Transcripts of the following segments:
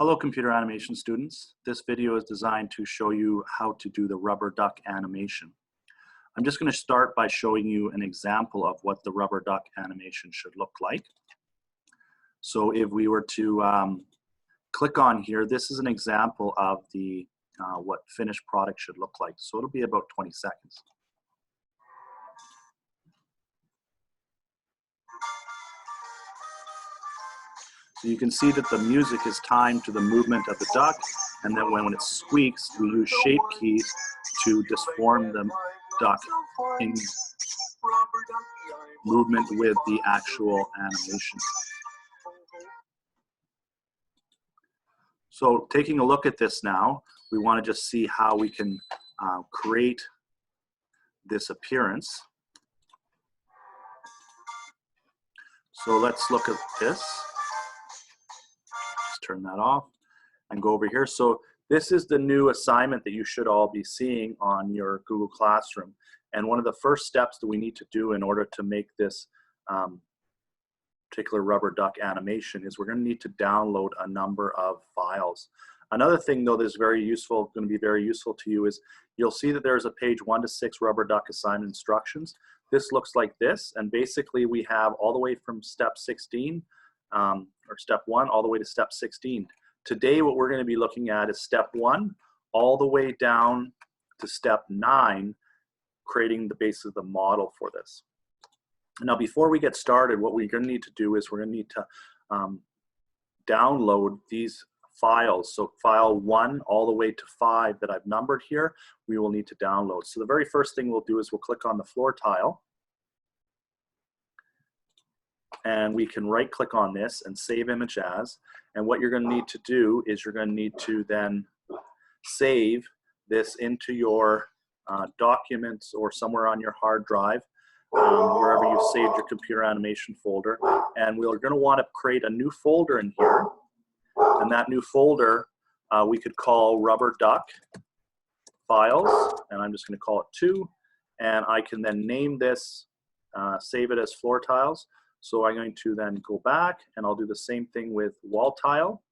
Hello, computer animation students. This video is designed to show you how to do the rubber duck animation. I'm just going to start by showing you an example of what the rubber duck animation should look like. So if we were to click on here, this is an example of the what finished product should look like. So it'll be about 20 seconds. So you can see that the music is timed to the movement of the duck, and then when it squeaks, we use shape keys to disform the duck in movement with the actual animation. So taking a look at this now, we want to just see how we can create this appearance. So let's look at this. Turn that off and go over here. So this is the new assignment that you should all be seeing on your Google Classroom. And one of the first steps that we need to do in order to make this particular rubber duck animation is we're going to need to download a number of files. Another thing though that's going to be very useful to you is you'll see that there's a page 1 to 6 rubber duck assignment instructions. This looks like this, and basically we have all the way from step 16 or step 1 all the way to step 16. Today what we're going to be looking at is step 1 all the way down to step 9, creating the base of the model for this. Now before we get started, what we're going to need to do is we're going to need to download these files. So file 1 all the way to 5 that I've numbered here, we will need to download. So the very first thing we'll do is we'll click on the floor tile. And we can right click on this and save image as. And what you're going to need to do is you're going to need to then save this into your documents or somewhere on your hard drive, wherever you saved your computer animation folder. And we're going to want to create a new folder in here. And that new folder we could call rubber duck files. And I'm just going to call it 2. And I can then name this, save it as floor tiles. So I'm going to then go back and I'll do the same thing with wall tile.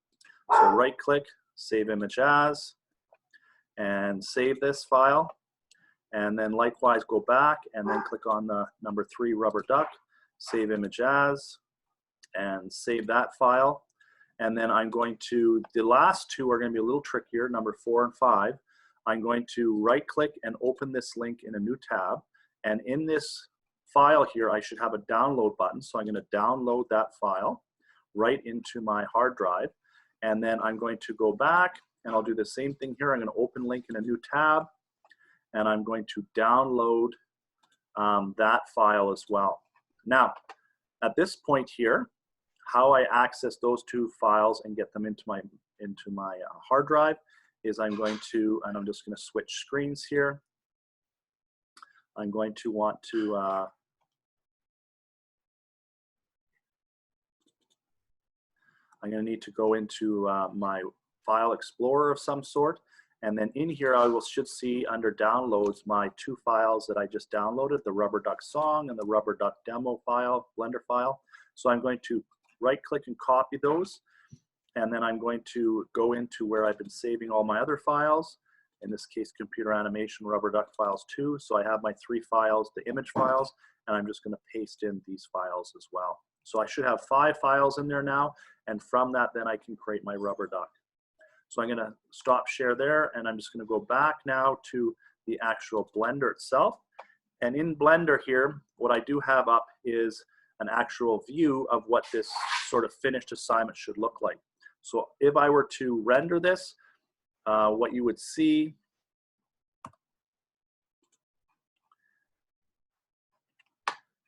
So right click, save image as, and save this file. And then likewise go back and then click on the number 3 rubber duck, save image as, and save that file. And then I'm going to, the last 2 are going to be a little trickier, number 4 and 5. I'm going to right click and open this link in a new tab. And in this file here, I should have a download button. So I'm going to download that file right into my hard drive. And then I'm going to go back and I'll do the same thing here. I'm going to open link in a new tab and I'm going to download that file as well. Now, at this point here, how I access those 2 files and get them into my hard drive is I'm going to, and I'm just going to switch screens here. I'm going to want to I'm going to need to go into my file explorer of some sort, and then in here I should see under downloads my 2 files that I just downloaded, the rubber duck song and the rubber duck demo file, Blender file. So I'm going to right click and copy those, and then I'm going to go into where I've been saving all my other files, in this case computer animation rubber duck files 2. So I have my 3 files, the image files, and I'm just going to paste in these files as well. So I should have 5 files in there now, and from that then I can create my rubber duck. So I'm going to stop share there, and I'm just going to go back now to the actual Blender itself. And in Blender here, what I do have up is an actual view of what this sort of finished assignment should look like. So if I were to render this, what you would see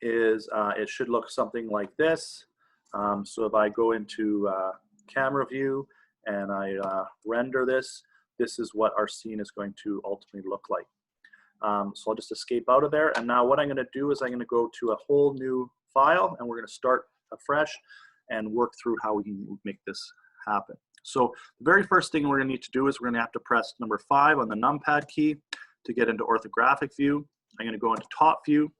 is it should look something like this. So if I go into camera view and I render this, this is what our scene is going to ultimately look like. So I'll just escape out of there. And now what I'm going to do is I'm going to go to a whole new file and we're going to start afresh and work through how we can make this happen. So the very first thing we're going to need to do is we're going to have to press number 5 on the numpad key to get into orthographic view. I'm going to go into top view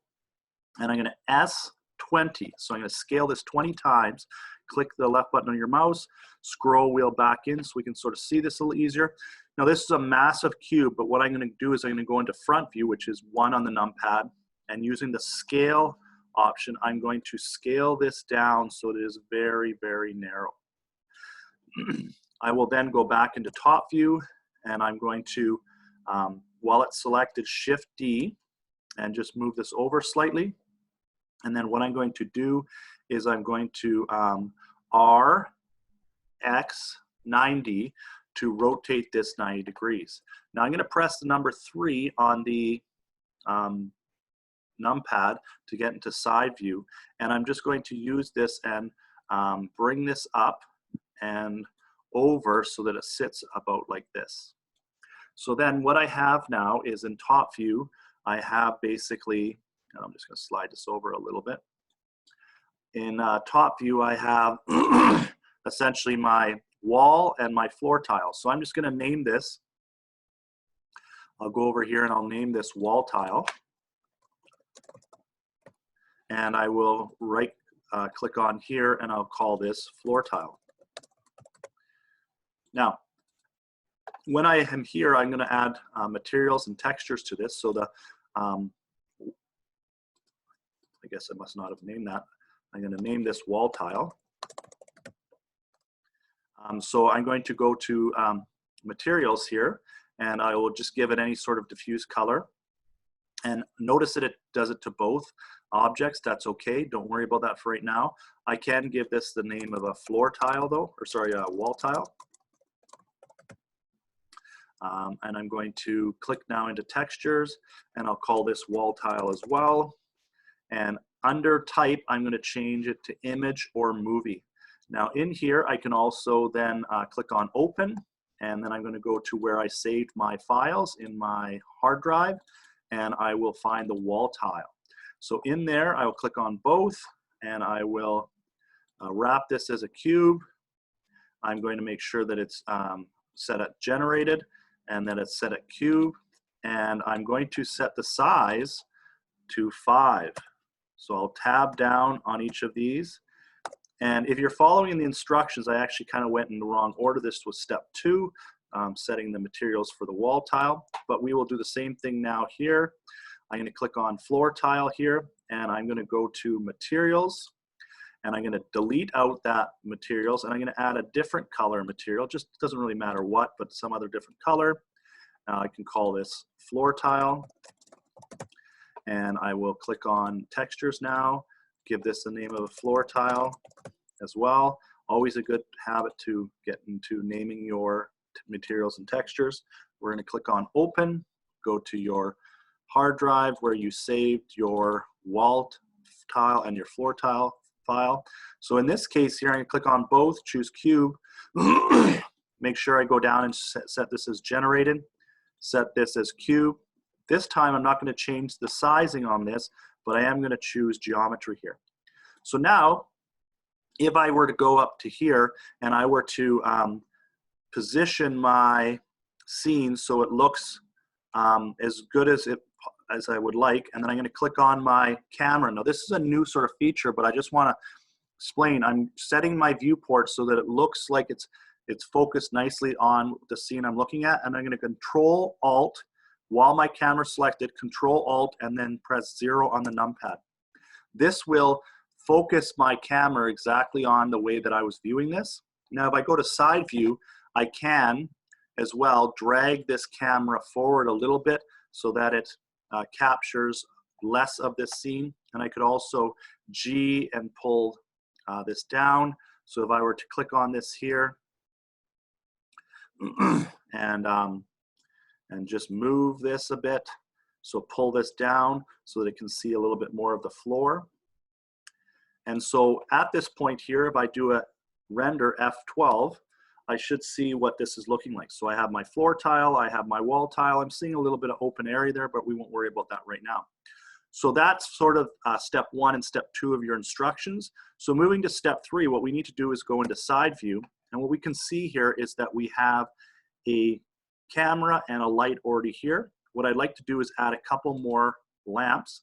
and I'm going to S20. So I'm going to scale this 20 times click the left button on your mouse, scroll wheel back in so we can sort of see this a little easier. Now this is a massive cube, but what I'm going to do is I'm going to go into front view, which is 1 on the numpad, and using the scale option, I'm going to scale this down so it is very, very narrow. I will then go back into top view, and I'm going to, while it's selected, Shift D, and just move this over slightly. And then what I'm going to do is I'm going to RX90 to rotate this 90 degrees. Now I'm going to press the number 3 on the numpad to get into side view, and I'm just going to use this and bring this up and over so that it sits about like this. So then what I have now is in top view, I have basically, and I'm just going to slide this over a little bit. In top view, I have essentially my wall and my floor tile. So I'm just going to name this. I'll go over here and I'll name this wall tile. And I will right click on here and I'll call this floor tile. Now, when I am here, I'm going to add materials and textures to this. So the, I guess I must not have named that. I'm going to name this wall tile. So I'm going to go to materials here, and I will just give it any sort of diffuse color. And notice that it does it to both objects. That's okay. Don't worry about that for right now. I can give this the name of a floor tile though, or sorry, a wall tile. And I'm going to click now into textures, and I'll call this wall tile as well. And under type, I'm going to change it to image or movie. Now in here, I can also then click on open, and then I'm going to go to where I saved my files in my hard drive, and I will find the wall tile. So in there, I will click on both, and I will wrap this as a cube. I'm going to make sure that it's set at generated, and then it's set at cube, and I'm going to set the size to 5. So I'll tab down on each of these, and if you're following the instructions, I actually kind of went in the wrong order. This was step 2, setting the materials for the wall tile, but we will do the same thing now here. I'm going to click on floor tile here, and I'm going to go to materials, and I'm going to delete out that materials, and I'm going to add a different color material. Just doesn't really matter what, but some other different color. I can call this floor tile, and I will click on textures now, give this the name of a floor tile as well. Always a good habit to get into naming your materials and textures. We're going to click on open, go to your hard drive where you saved your wall tile and your floor tile file. So in this case here, I'm going to click on both, choose cube, make sure I go down and set this as generated, set this as cube. This time I'm not going to change the sizing on this, but I am going to choose geometry here. So now, if I were to go up to here and I were to position my scene so it looks as good as I would like, and then I'm going to click on my camera. Now this is a new sort of feature, but I just want to explain. I'm setting my viewport so that it looks like it's focused nicely on the scene I'm looking at, and I'm going to Control Alt while my camera's selected, Control Alt, and then press 0 on the numpad. This will focus my camera exactly on the way that I was viewing this. Now if I go to side view, I can as well drag this camera forward a little bit so that it captures less of this scene, and I could also G and pull this down. So if I were to click on this here and just move this a bit, so pull this down so that it can see a little bit more of the floor. And so at this point here, if I do a render F12, I should see what this is looking like. So I have my floor tile, I have my wall tile. I'm seeing a little bit of open area there, but we won't worry about that right now. So that's sort of step 1 and step 2 of your instructions. So moving to step 3, what we need to do is go into side view. And what we can see here is that we have a camera and a light already here. What I'd like to do is add a couple more lamps.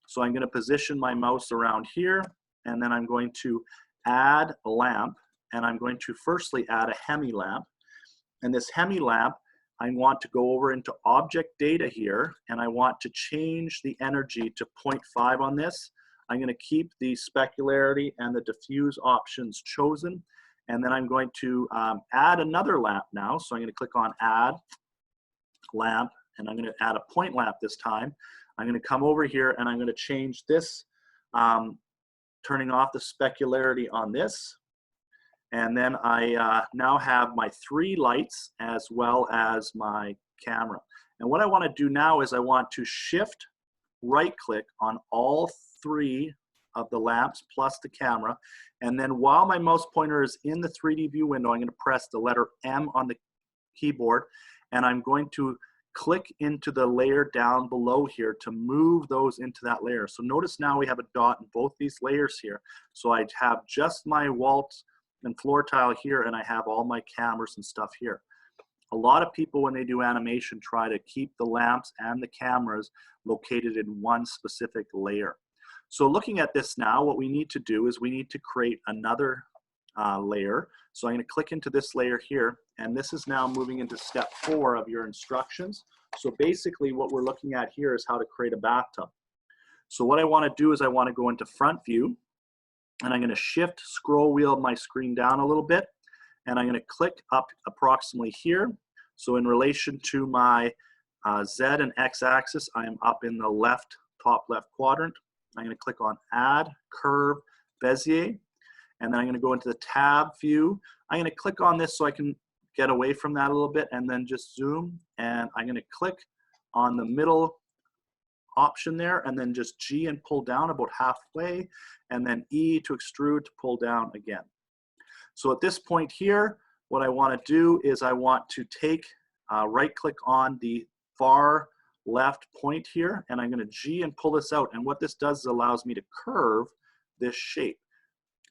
So I'm going to position my mouse around here, and then I'm going to add a lamp, and I'm going to firstly add a Hemi lamp. And this Hemi lamp, I want to go over into object data here, and I want to change the energy to 0.5 on this. I'm going to keep the specularity and the diffuse options chosen, and then I'm going to add another lamp now. So I'm going to click on add lamp, and I'm going to add a point lamp this time. I'm going to come over here and I'm going to change this, turning off the specularity on this. And then I now have my 3 lights as well as my camera. And what I want to do now is I want to shift right click on all 3 of the lamps plus the camera. And then while my mouse pointer is in the 3D view window, I'm going to press the letter M on the keyboard, and I'm going to click into the layer down below here to move those into that layer. So notice now we have a dot in both these layers here. So I have just my walls and floor tile here, and I have all my cameras and stuff here. A lot of people, when they do animation, try to keep the lamps and the cameras located in one specific layer. So looking at this now, what we need to do is we need to create another layer. So I'm going to click into this layer here, and this is now moving into step 4 of your instructions. So basically what we're looking at here is how to create a bathtub. So what I want to do is I want to go into front view, and I'm going to shift scroll wheel my screen down a little bit, and I'm going to click up approximately here. So in relation to my Z and X axis, I am up in the top left quadrant. I'm going to click on add curve Bezier, and then I'm going to go into the tab view. I'm going to click on this so I can get away from that a little bit, and then just zoom, and I'm going to click on the middle option there, and then just G and pull down about halfway, and then E to extrude to pull down again. So at this point here, what I want to do is I want to take right click on the far left point here, and I'm going to G and pull this out, and what this does is allows me to curve this shape,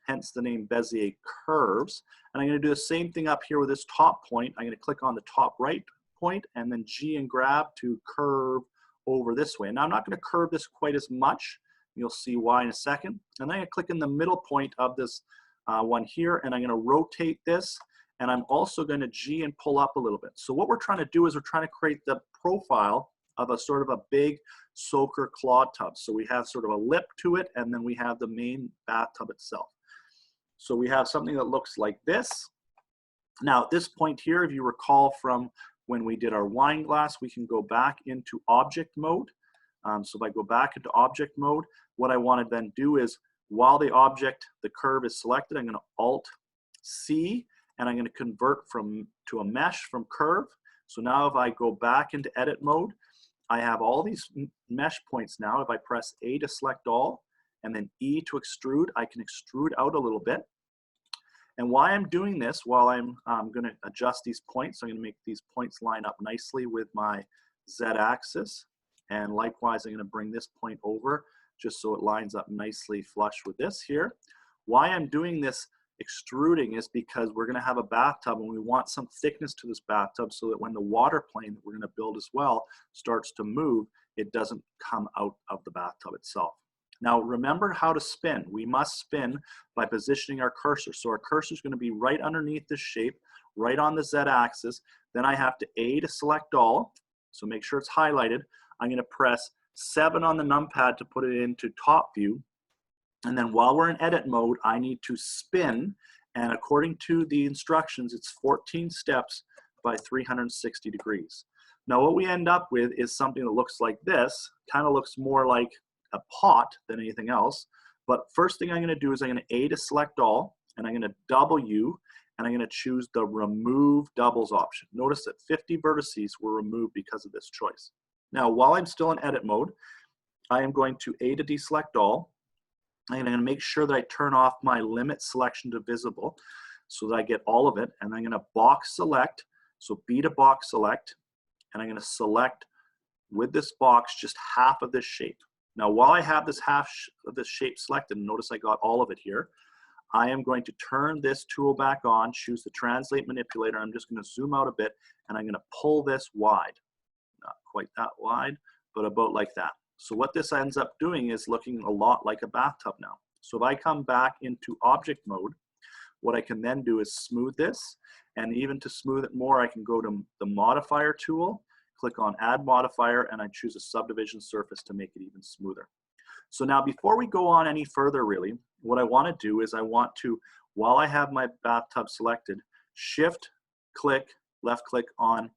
hence the name Bezier curves. And I'm going to do the same thing up here with this top point. I'm going to click on the top right point and then G and grab to curve over this way. Now I'm not going to curve this quite as much. You'll see why in a second. And then I'm going to click in the middle point of this one here, and I'm going to rotate this, and I'm also going to G and pull up a little bit. So what we're trying to do is we're trying to create the profile of a sort of a big soaker claw tub. So we have sort of a lip to it, and then we have the main bathtub itself. So we have something that looks like this. Now at this point here, if you recall from when we did our wine glass, we can go back into object mode. So if I go back into object mode, what I want to then do is while the object, the curve is selected, I'm going to Alt C, and I'm going to convert to a mesh from curve. So now if I go back into edit mode, I have all these mesh points now. If I press A to select all, and then E to extrude, I can extrude out a little bit. And why I'm doing this, while I'm going to adjust these points, I'm going to make these points line up nicely with my Z axis. And likewise, I'm going to bring this point over just so it lines up nicely flush with this here. Why I'm doing this extruding is because we're going to have a bathtub, and we want some thickness to this bathtub so that when the water plane that we're going to build as well starts to move, it doesn't come out of the bathtub itself. Now remember how to spin. We must spin by positioning our cursor. So our cursor is going to be right underneath this shape, right on the Z axis. Then I have to A to select all, so make sure it's highlighted. I'm going to press 7 on the numpad to put it into top view. And then while we're in edit mode, I need to spin, and according to the instructions, it's 14 steps by 360 degrees. Now what we end up with is something that looks like this, kind of looks more like a pot than anything else. But first thing I'm going to do is I'm going to A to select all, and I'm going to W, and I'm going to choose the remove doubles option. Notice that 50 vertices were removed because of this choice. Now while I'm still in edit mode, I am going to A to deselect all, and I'm going to make sure that I turn off my limit selection to visible so that I get all of it. And I'm going to box select, so B to box select, and I'm going to select with this box just half of this shape. Now while I have this half of this shape selected, notice I got all of it here, I am going to turn this tool back on, choose the translate manipulator. I'm just going to zoom out a bit, and I'm going to pull this wide. Not quite that wide, but about like that. So what this ends up doing is looking a lot like a bathtub now. So if I come back into object mode, what I can then do is smooth this. And even to smooth it more, I can go to the modifier tool, click on add modifier, and I choose a subdivision surface to make it even smoother. So now before we go on any further really, what I want to do is I want to, while I have my bathtub selected, shift click, left click on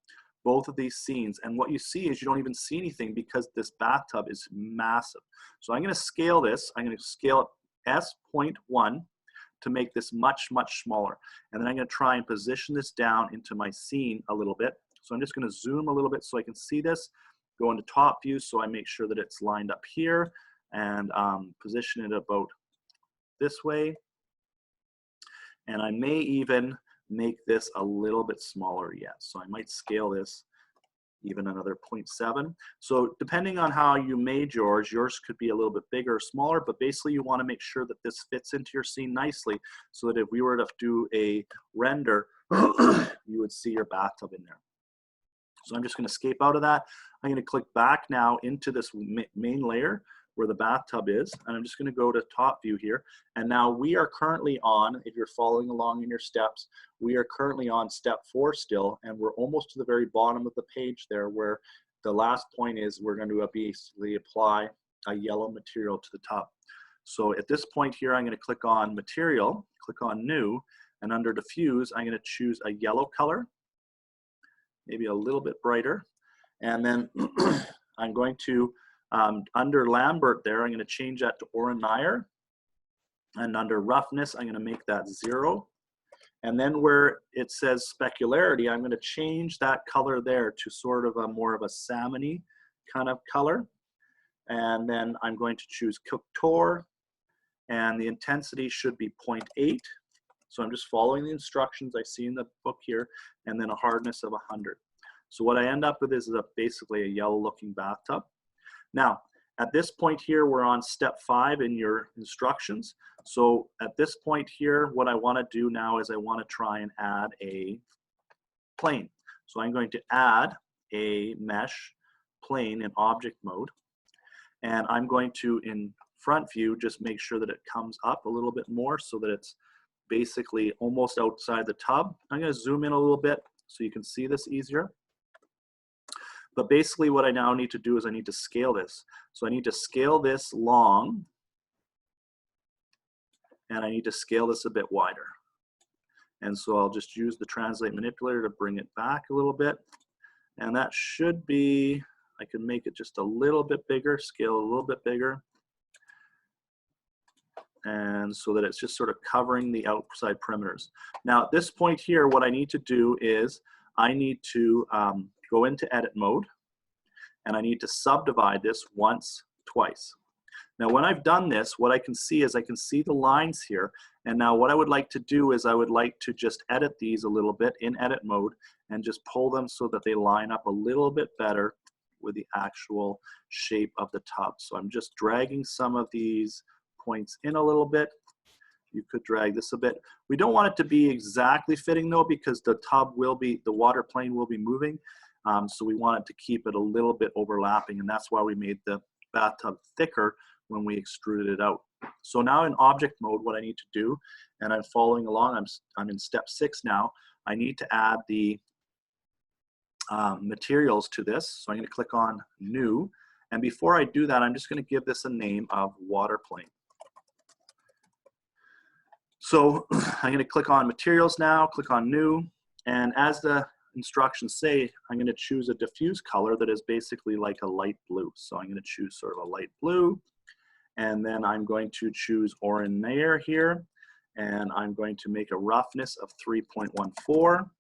both of these scenes. And what you see is you don't even see anything because this bathtub is massive. So I'm going to scale this. I'm going to scale it S.1 to make this much, much smaller. And then I'm going to try and position this down into my scene a little bit. So I'm just going to zoom a little bit so I can see this, go into top view so I make sure that it's lined up here, and position it about this way. And I may even make this a little bit smaller yet. So I might scale this even another 0.7. So depending on how you made yours could be a little bit bigger or smaller, but basically you want to make sure that this fits into your scene nicely so that if we were to do a render, you would see your bathtub in there. So I'm just going to escape out of that. I'm going to click back now into this main layer where the bathtub is, and I'm just going to go to top view here. And now we are currently on, if you're following along in your steps, we are currently on step 4 still, and we're almost to the very bottom of the page there where the last point is we're going to basically apply a yellow material to the top. So at this point here, I'm going to click on material, click on new, and under diffuse, I'm going to choose a yellow color, maybe a little bit brighter. And then I'm going to, under Lambert there, I'm going to change that to Oren-Nayar. And under roughness, I'm going to make that 0. And then where it says specularity, I'm going to change that color there to sort of a more of a salmon-y kind of color. And then I'm going to choose Couture, and the intensity should be 0.8. So I'm just following the instructions I see in the book here, and then a hardness of 100. So what I end up with is basically a yellow looking bathtub. Now, at this point here, we're on step 5 in your instructions. So at this point here, what I want to do now is I want to try and add a plane. So I'm going to add a mesh plane in object mode. And I'm going to, in front view, just make sure that it comes up a little bit more so that it's basically almost outside the tub. I'm going to zoom in a little bit so you can see this easier. But basically what I now need to do is I need to scale this. So I need to scale this long, and I need to scale this a bit wider. And so I'll just use the translate manipulator to bring it back a little bit. And that should be, I can make it just a little bit bigger, scale a little bit bigger. And so that it's just sort of covering the outside perimeters. Now at this point here, what I need to do is I need to go into edit mode, and I need to subdivide this once, twice. Now when I've done this, what I can see is I can see the lines here, and now what I would like to do is I would like to just edit these a little bit in edit mode and just pull them so that they line up a little bit better with the actual shape of the tub. So I'm just dragging some of these points in a little bit. You could drag this a bit. We don't want it to be exactly fitting though, because the tub will be, the water plane will be moving. So we want it to keep it a little bit overlapping, and that's why we made the bathtub thicker when we extruded it out. So now in object mode, what I need to do, and I'm following along, I'm in step 6 now, I need to add the materials to this. So I'm going to click on new, and before I do that, I'm just going to give this a name of water plane. So I'm going to click on materials now, click on new, and as the instructions say, I'm going to choose a diffuse color that is basically like a light blue. So I'm going to choose sort of a light blue, and then I'm going to choose Oren-Nayar here, and I'm going to make a roughness of 3.14.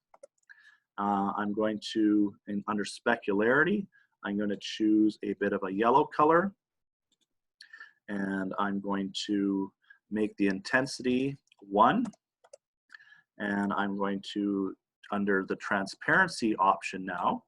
I'm going to, under specularity, I'm going to choose a bit of a yellow color, and I'm going to make the intensity 1, and I'm going to, under the transparency option now,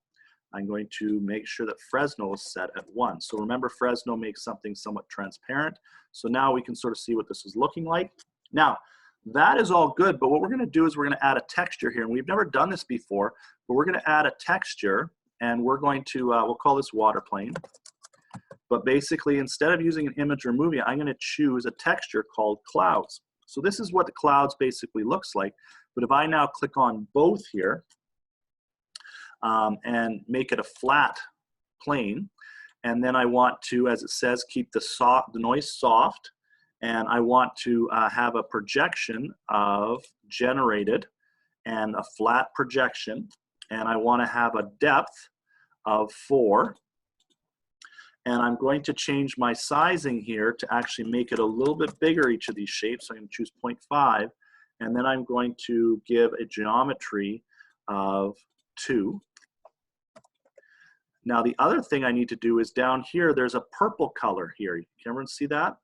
I'm going to make sure that Fresnel is set at 1. So remember, Fresnel makes something somewhat transparent. So now we can sort of see what this is looking like. Now, that is all good, but what we're going to do is we're going to add a texture here. And we've never done this before, but we're going to add a texture, and we're going to, we'll call this water plane. But basically, instead of using an image or movie, I'm going to choose a texture called clouds. So this is what the clouds basically looks like. But if I now click on both here and make it a flat plane, and then I want to, as it says, keep the noise soft, and I want to have a projection of generated and a flat projection, and I want to have a depth of 4. And I'm going to change my sizing here to actually make it a little bit bigger, each of these shapes. So I'm going to choose 0.5, and then I'm going to give a geometry of 2. Now the other thing I need to do is down here, there's a purple color here. Can everyone see that?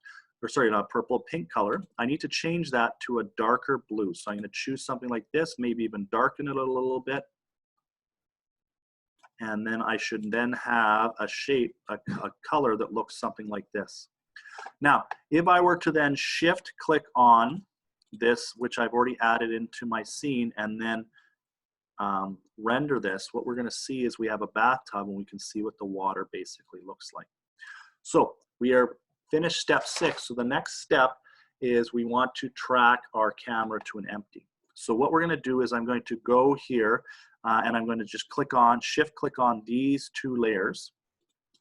Or sorry, not purple, pink color. I need to change that to a darker blue. So I'm going to choose something like this, maybe even darken it a little bit. And then I should then have a shape, a color that looks something like this. Now, if I were to then shift click on this, which I've already added into my scene, and then render this, what we're going to see is we have a bathtub, and we can see what the water basically looks like. So we are finished step 6. So the next step is we want to track our camera to an empty. So what we're going to do is I'm going to go here and I'm going to just shift click on these 2 layers,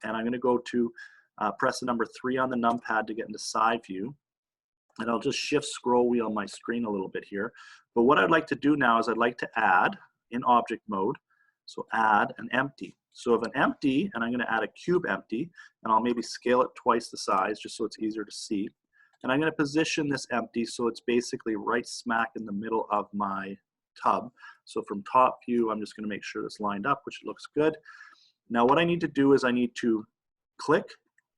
and I'm going to go to press the number 3 on the numpad to get into side view, and I'll just shift scroll wheel my screen a little bit here. But what I'd like to do now is I'd like to add in object mode, so add an empty. So if an empty, and I'm going to add a cube empty, and I'll maybe scale it twice the size just so it's easier to see. And I'm going to position this empty so it's basically right smack in the middle of my tub. So from top view, I'm just going to make sure this lined up, which looks good. Now what I need to do is I need to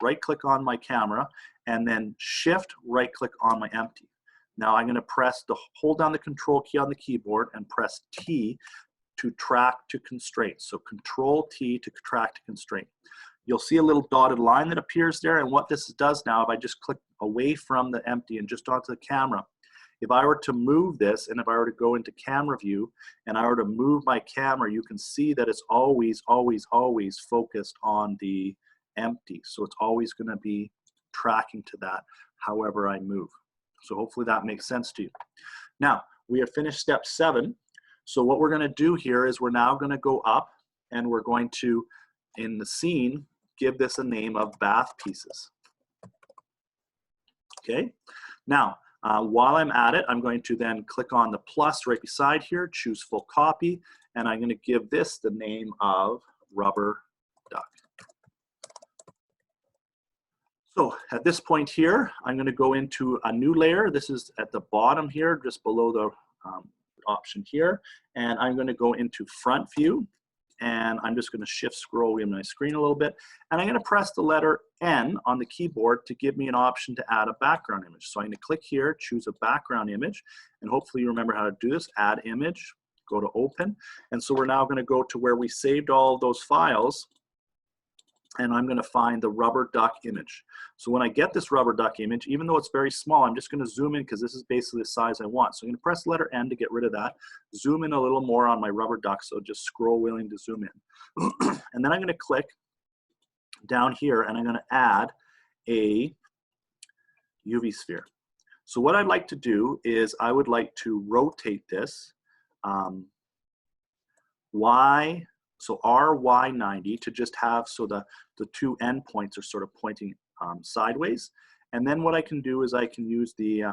right click on my camera, and then shift right click on my empty. Now I'm going to hold down the control key on the keyboard and press T to track to constraint. So control T to track to constraint. You'll see a little dotted line that appears there, and what this does now, if I just click away from the empty and just onto the camera, if I were to move this, and if I were to go into camera view, and I were to move my camera, you can see that it's always, always, always focused on the empty. So it's always going to be tracking to that however I move. So hopefully that makes sense to you. Now, we have finished step 7. So what we're going to do here is we're now going to go up, and we're going to, in the scene, give this a name of bath pieces. Okay. Now, while I'm at it, I'm going to then click on the plus right beside here, choose full copy, and I'm going to give this the name of rubber duck. So at this point here, I'm going to go into a new layer. This is at the bottom here, just below the option here, and I'm going to go into front view, and I'm just going to shift scroll in my screen a little bit, and I'm going to press the letter N on the keyboard to give me an option to add a background image. So I'm going to click here, choose a background image, and hopefully you remember how to do this. Add image, go to open, and so we're now going to go to where we saved all of those files, and I'm going to find the rubber duck image. So when I get this rubber duck image, even though it's very small, I'm just going to zoom in because this is basically the size I want. So I'm going to press the letter N to get rid of that, zoom in a little more on my rubber duck, so just scroll wheeling to zoom in. And then I'm going to click down here, and I'm going to add a UV sphere. So what I'd like to do is I would like to rotate this So RY90 to just have, so the 2 endpoints are sort of pointing sideways. And then what I can do is I can use the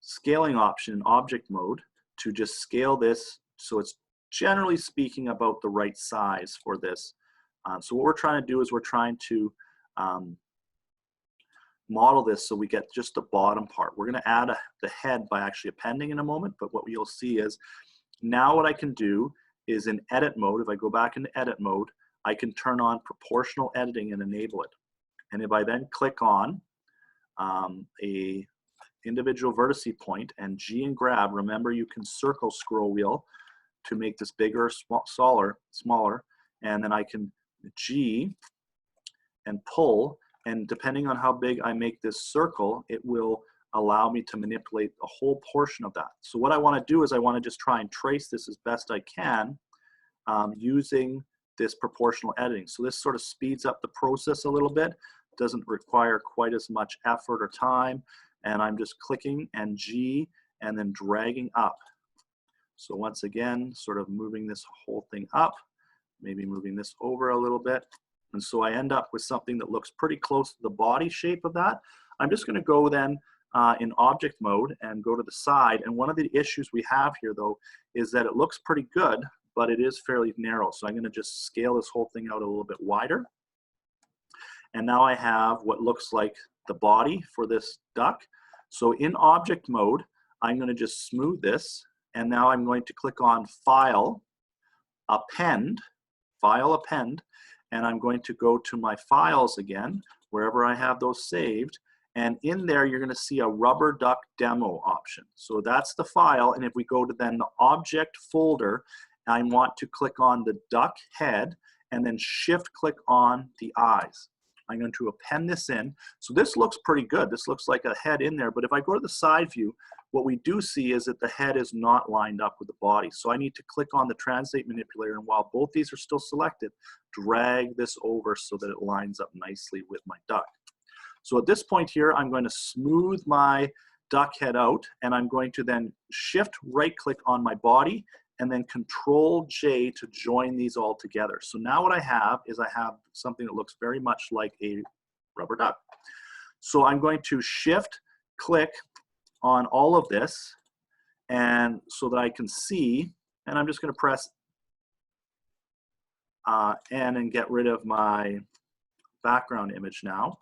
scaling option in object mode to just scale this so it's generally speaking about the right size for this. So what we're trying to do is we're trying to model this so we get just the bottom part. We're going to add the head by actually appending in a moment, but what you'll see is now what I can do is in edit mode. If I go back into edit mode, I can turn on proportional editing and enable it. And if I then click on a individual vertice point and G and grab, remember you can circle scroll wheel to make this bigger or smaller, and then I can G and pull, and depending on how big I make this circle, it will allow me to manipulate a whole portion of that. So what I want to do is I want to just try and trace this as best I can using this proportional editing. So this sort of speeds up the process a little bit, doesn't require quite as much effort or time, and I'm just clicking and G and then dragging up. So once again, sort of moving this whole thing up, maybe moving this over a little bit. And so I end up with something that looks pretty close to the body shape of that. I'm just going to go then in object mode and go to the side. And one of the issues we have here, though, is that it looks pretty good, but it is fairly narrow. So I'm going to just scale this whole thing out a little bit wider. And now I have what looks like the body for this duck. So in object mode, I'm going to just smooth this. And now I'm going to click on File, Append, and I'm going to go to my files again, wherever I have those saved. And in there, you're going to see a rubber duck demo option. So that's the file. And if we go to then the object folder, I want to click on the duck head and then shift click on the eyes. I'm going to append this in. So this looks pretty good. This looks like a head in there. But if I go to the side view, what we do see is that the head is not lined up with the body. So I need to click on the translate manipulator. And while both these are still selected, drag this over so that it lines up nicely with my duck. So at this point here, I'm going to smooth my duck head out. And I'm going to then shift right click on my body and then Control J to join these all together. So now what I have is I have something that looks very much like a rubber duck. So I'm going to shift click on all of this and so that I can see, and I'm just going to press N and get rid of my background image now.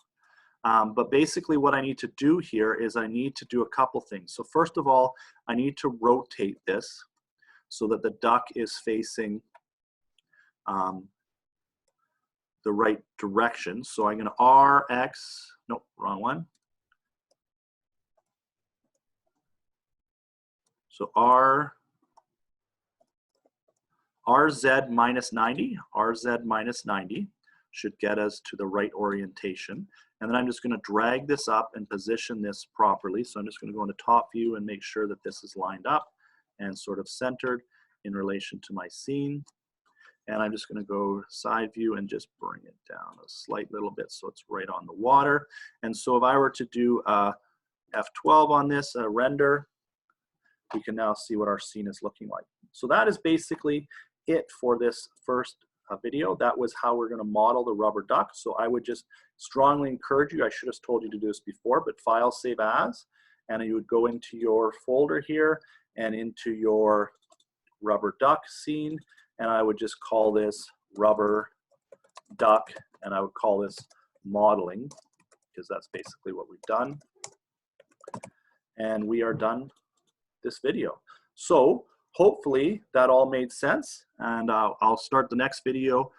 But basically what I need to do here is I need to do a couple things. So first of all, I need to rotate this so that the duck is facing the right direction. So I'm going to RX, nope, wrong one. So RZ minus 90, RZ minus 90 should get us to the right orientation. And then I'm just going to drag this up and position this properly. So I'm just going to go into top view and make sure that this is lined up and sort of centered in relation to my scene. And I'm just going to go side view and just bring it down a slight little bit so it's right on the water. And so if I were to do a F12 on this, a render, we can now see what our scene is looking like. So that is basically it for this first video. That was how we're going to model the rubber duck. So I would just strongly encourage you, I should have told you to do this before, but File, Save As, and you would go into your folder here and into your rubber duck scene, and I would just call this rubber duck, and I would call this modeling, because that's basically what we've done. And we are done this video. So hopefully that all made sense, and I'll start the next video,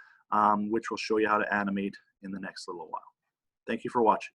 which will show you how to animate in the next little while. Thank you for watching.